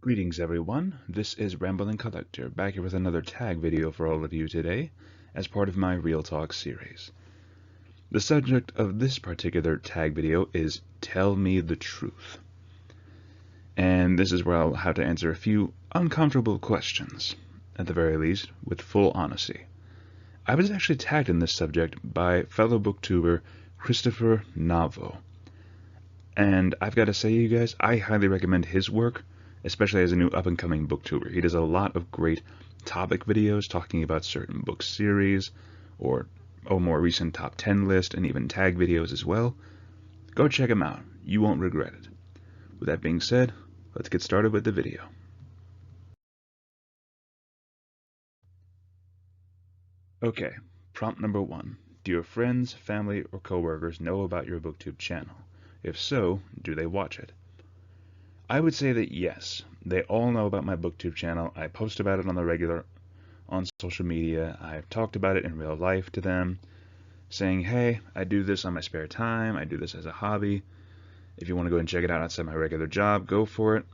Greetings everyone, this is Rambling Collector, back here with another tag video for all of you today, as part of my Real Talk series. The subject of this particular tag video is Tell Me the Truth. And this is where I'll have to answer a few uncomfortable questions, at the very least, with full honesty. I was actually tagged in this subject by fellow booktuber Christopher Navo. And I've got to say, you guys, I highly recommend his work, especially as a new up-and-coming booktuber. He does a lot of great topic videos talking about certain book series, or a more recent top 10 list, and even tag videos as well. Go check him out. You won't regret it. With that being said, let's get started with the video. Okay, prompt number 1. Do your friends, family, or coworkers know about your BookTube channel? If so, do they watch it? I would say that yes, they all know about my BookTube channel. I post about it on the regular on social media. I've talked about it in real life to them, saying, hey, I do this on my spare time. I do this as a hobby. If you want to go and check it out outside my regular job, go for it.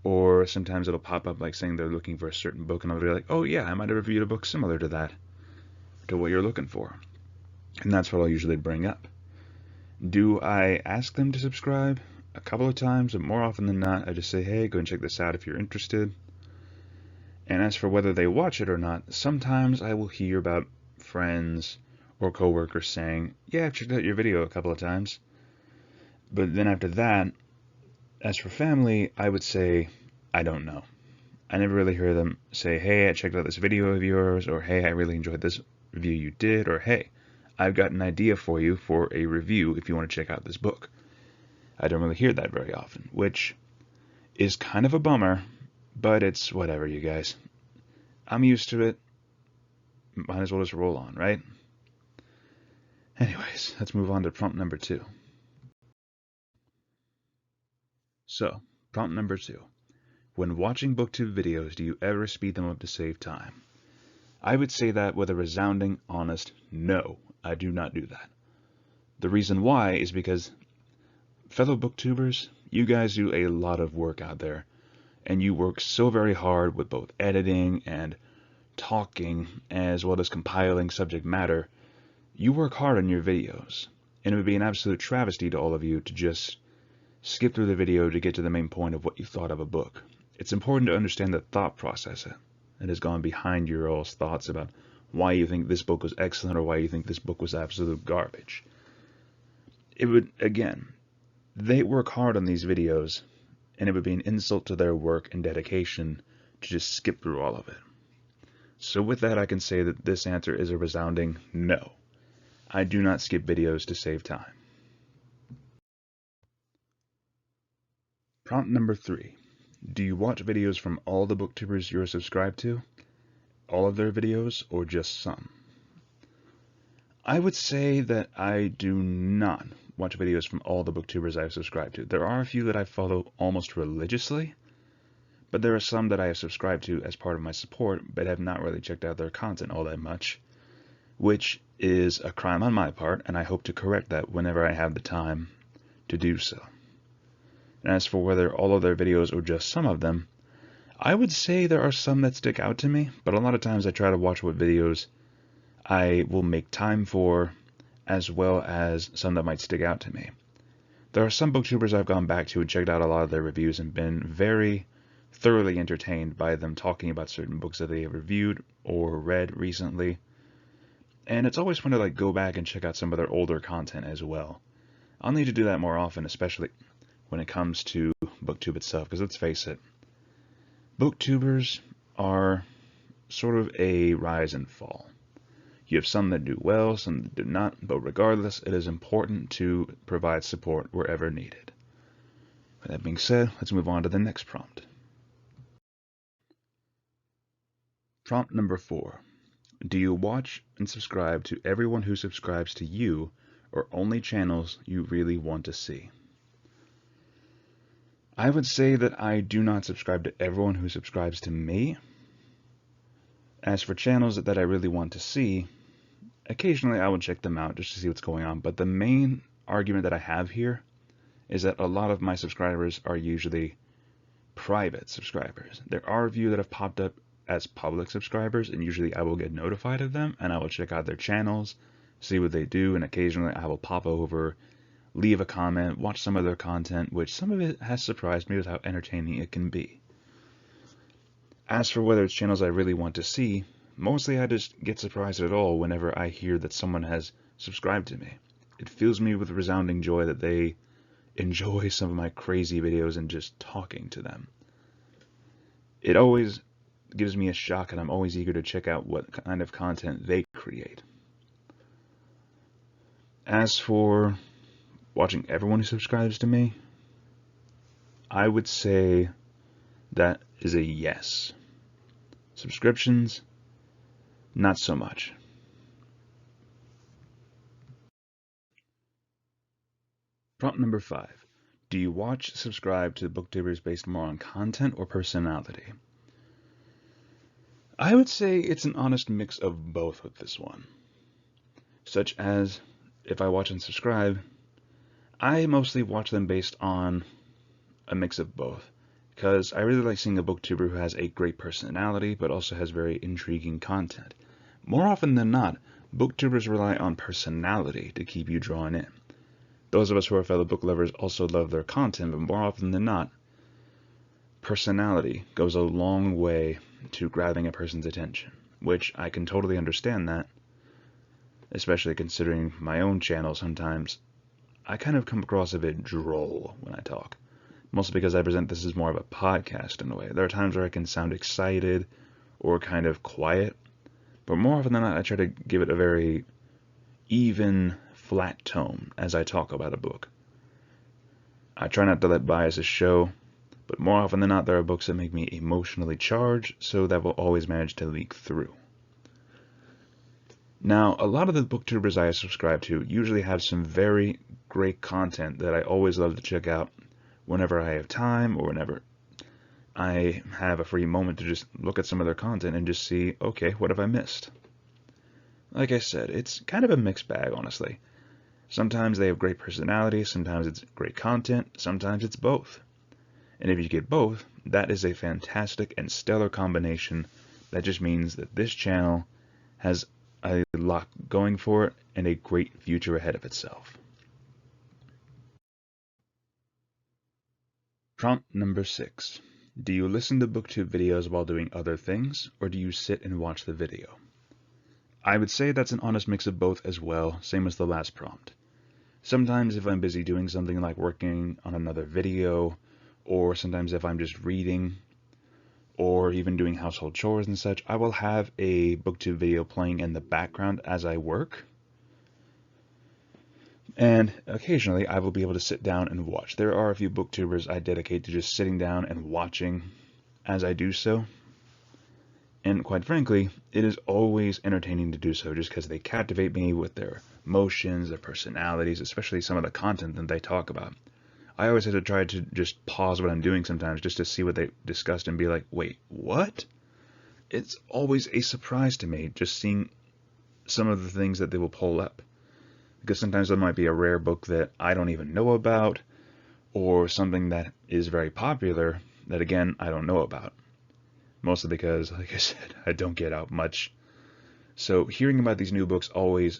Or sometimes it'll pop up like saying they're looking for a certain book, and I'll be like, oh yeah, I might have reviewed a book similar to that, to what you're looking for. And that's what I'll usually bring up. Do I ask them to subscribe? A couple of times, but more often than not, I just say, hey, go and check this out if you're interested. And as for whether they watch it or not, sometimes I will hear about friends or coworkers saying, yeah, I've checked out your video a couple of times. But then after that, as for family, I would say, I don't know. I never really hear them say, hey, I checked out this video of yours, or hey, I really enjoyed this review you did, or hey, I've got an idea for you for a review if you want to check out this book. I don't really hear that very often, which is kind of a bummer, but it's whatever, you guys. I'm used to it. Might as well just roll on, right? Anyways, let's move on to prompt number 2. So, prompt number 2. When watching BookTube videos, do you ever speed them up to save time? I would say that with a resounding, honest no. I do not do that. The reason why is because fellow booktubers, you guys do a lot of work out there, and you work so very hard with both editing and talking, as well as compiling subject matter. You work hard on your videos, and it would be an absolute travesty to all of you to just skip through the video to get to the main point of what you thought of a book. It's important to understand the thought process that has gone behind your all's thoughts about why you think this book was excellent or why you think this book was absolute garbage. It would, again, they work hard on these videos, and it would be an insult to their work and dedication to just skip through all of it. So with that, I can say that this answer is a resounding no. I do not skip videos to save time. Prompt number 3. Do you watch videos from all the booktubers you're subscribed to? All of their videos, or just some? I would say that I do not watch videos from all the booktubers I've subscribed to. There are a few that I follow almost religiously, but there are some that I have subscribed to as part of my support, but have not really checked out their content all that much, which is a crime on my part, and I hope to correct that whenever I have the time to do so. And as for whether all of their videos or just some of them, I would say there are some that stick out to me, but a lot of times I try to watch what videos I will make time for, as well as some that might stick out to me. There are some booktubers I've gone back to and checked out a lot of their reviews and been very thoroughly entertained by them talking about certain books that they have reviewed or read recently. And it's always fun to go back and check out some of their older content as well. I'll need to do that more often, especially when it comes to BookTube itself, because let's face it, booktubers are sort of a rise and fall. You have some that do well, some that do not, but regardless, it is important to provide support wherever needed. With that being said, let's move on to the next prompt. Prompt number 4. Do you watch and subscribe to everyone who subscribes to you, or only channels you really want to see? I would say that I do not subscribe to everyone who subscribes to me. As for channels that I really want to see, occasionally I will check them out just to see what's going on, but the main argument that I have here is that a lot of my subscribers are usually private subscribers. There are a few that have popped up as public subscribers, and usually I will get notified of them, and I will check out their channels, see what they do, and occasionally I will pop over, leave a comment, watch some of their content, which some of it has surprised me with how entertaining it can be. As for whether it's channels I really want to see, mostly I just get surprised at all whenever I hear that someone has subscribed to me. It fills me with resounding joy that they enjoy some of my crazy videos and just talking to them. It always gives me a shock, and I'm always eager to check out what kind of content they create. As for watching everyone who subscribes to me, I would say that is a yes. Subscriptions, not so much. Prompt number 5. Do you watch, subscribe to booktubers based more on content or personality? I would say it's an honest mix of both with this one. Such as, if I watch and subscribe, I mostly watch them based on a mix of both, because I really like seeing a booktuber who has a great personality but also has very intriguing content. More often than not, booktubers rely on personality to keep you drawn in. Those of us who are fellow book lovers also love their content, but more often than not, personality goes a long way to grabbing a person's attention, which I can totally understand that, especially considering my own channel. Sometimes I kind of come across a bit droll when I talk, mostly because I present this as more of a podcast in a way. There are times where I can sound excited or kind of quiet, but more often than not I try to give it a very even, flat tone as I talk about a book. I try not to let biases show, but more often than not there are books that make me emotionally charged, so that will always manage to leak through. Now, a lot of the booktubers I subscribe to usually have some very great content that I always love to check out whenever I have time or whenever I have a free moment to just look at some of their content and just see, okay, what have I missed? Like I said, it's kind of a mixed bag, honestly. Sometimes they have great personality, sometimes it's great content, sometimes it's both. And if you get both, that is a fantastic and stellar combination that just means that this channel has a lot going for it and a great future ahead of itself. Prompt number 6. Do you listen to BookTube videos while doing other things, or do you sit and watch the video? I would say that's an honest mix of both as well, same as the last prompt. Sometimes if I'm busy doing something like working on another video, or sometimes if I'm just reading, or even doing household chores and such, I will have a BookTube video playing in the background as I work. And occasionally I will be able to sit down and watch. There are a few booktubers I dedicate to just sitting down and watching as I do so. And quite frankly, it is always entertaining to do so just because they captivate me with their emotions, their personalities, especially some of the content that they talk about. I always have to try to just pause what I'm doing sometimes just to see what they discussed and be like, wait, what? It's always a surprise to me just seeing some of the things that they will pull up. Because sometimes there might be a rare book that I don't even know about, or something that is very popular that, again, I don't know about. Mostly because, like I said, I don't get out much. So hearing about these new books always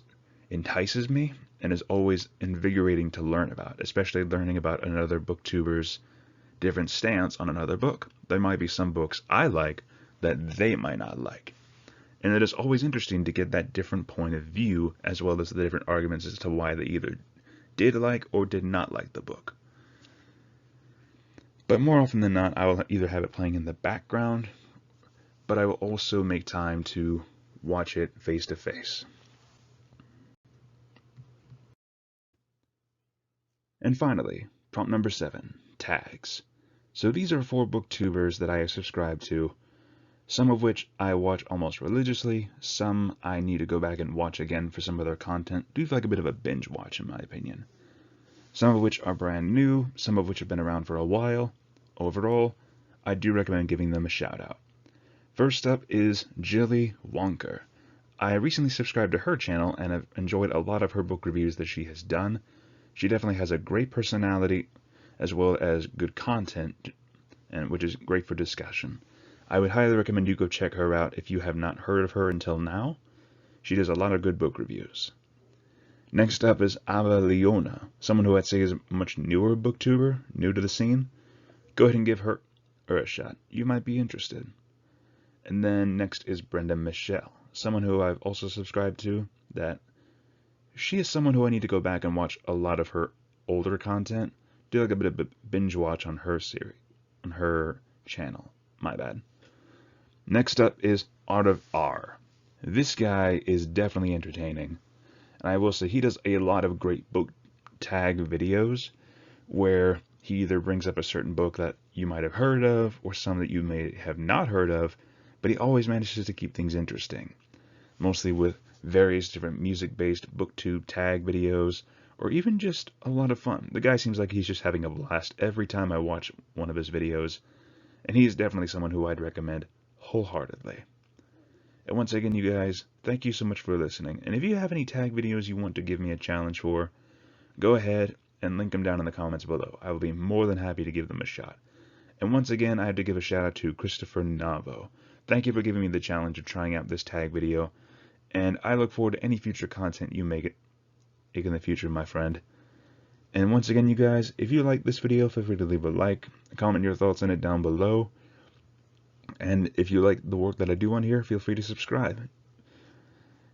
entices me and is always invigorating to learn about, especially learning about another booktuber's different stance on another book. There might be some books I like that they might not like. And it is always interesting to get that different point of view, as well as the different arguments as to why they either did like or did not like the book. But more often than not, I will either have it playing in the background, but I will also make time to watch it face to face. And finally, prompt number 7, tags. So these are 4 booktubers that I have subscribed to, some of which I watch almost religiously, some I need to go back and watch again for some of their content. Do feel like a bit of a binge watch in my opinion. Some of which are brand new, some of which have been around for a while. Overall, I do recommend giving them a shout out. First up is Jilly Wonker. I recently subscribed to her channel and have enjoyed a lot of her book reviews that she has done. She definitely has a great personality as well as good content and which is great for discussion. I would highly recommend you go check her out if you have not heard of her until now. She does a lot of good book reviews. Next up is Ava Leona, someone who I'd say is a much newer booktuber, new to the scene. Go ahead and give her a shot. You might be interested. And then next is Brenda Michelle, someone who I've also subscribed to. That she is someone who I need to go back and watch a lot of her older content. Do like a bit of binge watch on her series, on her channel. My bad. Next up is Art of R. This guy is definitely entertaining. And I will say he does a lot of great book tag videos where he either brings up a certain book that you might have heard of or some that you may have not heard of, but he always manages to keep things interesting. Mostly with various different music-based BookTube tag videos, or even just a lot of fun. The guy seems like he's just having a blast every time I watch one of his videos, and he is definitely someone who I'd recommend wholeheartedly. And once again, you guys, thank you so much for listening. And if you have any tag videos you want to give me a challenge for, go ahead and link them down in the comments below. I will be more than happy to give them a shot. And once again, I have to give a shout out to Christopher Navo. Thank you for giving me the challenge of trying out this tag video, and I look forward to any future content you make in the future, my friend. And once again, you guys, if you like this video, feel free to leave a like, comment your thoughts on it down below. And if you like the work that I do on here, feel free to subscribe.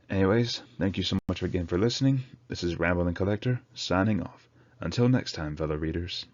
Anyways, thank you so much again for listening. This is Rambling Collector, signing off. Until next time, fellow readers.